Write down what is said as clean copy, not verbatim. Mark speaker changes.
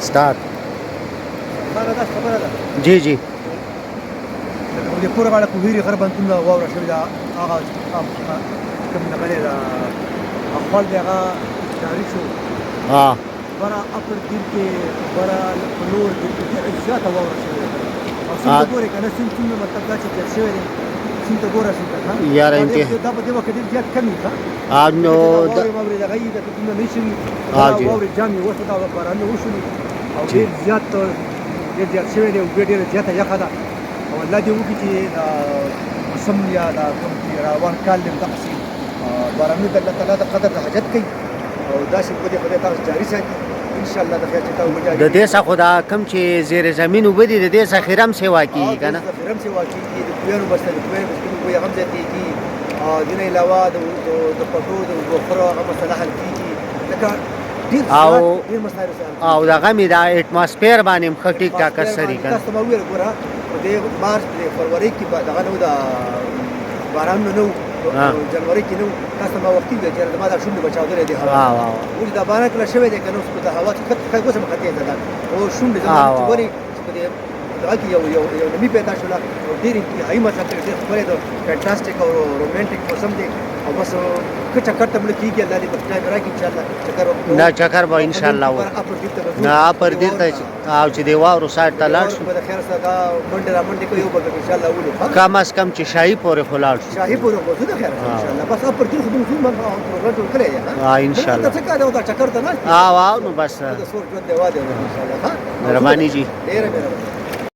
Speaker 1: स्टार्ट जी जी
Speaker 2: د پوره غاړه کوهیري غر بندونه واوره شوې ده هغه کوم نغلې ده خپل دی هغه جاري شو
Speaker 1: ها
Speaker 2: برا اپر دیر کې برا فلور دیر کې ډېره زیاته واوره شوې ده او سیند ته ګورې که نه سیند څومره مطلب دا چې تېر شوی دی سیند ته ګوره سیند ته
Speaker 1: یاره انتها
Speaker 2: دا په دې وخت کې ډېر زیات کم وي
Speaker 1: نو
Speaker 2: واورې دغه یې د څومره نه شوي واورې جام یې وسو دا بارانونه وشولي او ډېر زیات شوی دی او ډېره زیاته یخه ده او الله دې وکړي چې دا موسم یا دا کوم چې روان کال دی دغسې بارانونه د الله تعالی د قدر د حاجت کوي او داسې په دې خدای تاسو جاري ساتي انشاءالله د خیر چې تا وجاري
Speaker 1: د دې څخه دا کم چې زیر زمین اوبه دي د دې څخه خیرم سیوا کېږي که نه
Speaker 2: خیرم سیوا کېږي د کویانو بسته د کویانو مسکینو بوی هم زیاتېږي دې نه علاوه د پټو د وخرو هغه مسله حل کېږي لکه ډېر مسایل
Speaker 1: او دغه مې د اټماسفیر باندې هم ښه ټیک ټاک اثر یې که نه
Speaker 2: تاسو ته ما وویل ګوره د مارچ د فروری کې دغه نه و د بارانونه نه و جنوري کې نه و تاسو ما وختي ویل چې زما دا شونډې به چاودلې دي هوا اوس دا باران کله شوی دی که نه اوس د هوا څخه اوس هم ختې ده او شونډې زما چې ګورې چې په دې دغه کې یو نمي پیدا شوله او ډېر انتهایي مزه کوي ډېر ښکلی ده فینټاسټیک او رومانټیک موسم دی او بس که چکر ته مړه کېږي الله دې بس ټایم راکړي انشاءالله چکر وکړو
Speaker 1: نه چکر به انشاءالله نه اپر دیر ته او چې د واورو سایډ ته لاړ شو
Speaker 2: به د خیر سره دا منډې را منډې کوي یو بل انشاءالله ولو
Speaker 1: کم از کم چې شاهي پورې خو لاړ شو
Speaker 2: شاهي پورې خو د خیر انشاءالله بس اپر دیر خو موږ پروګرام جوړ کړی دی
Speaker 1: انشاءالله
Speaker 2: څه کار دی دا چکر ته نه
Speaker 1: نو بس
Speaker 2: د سور ژوند دی واده انشاءالله
Speaker 1: مهرباني جی
Speaker 2: ډېره مهرباني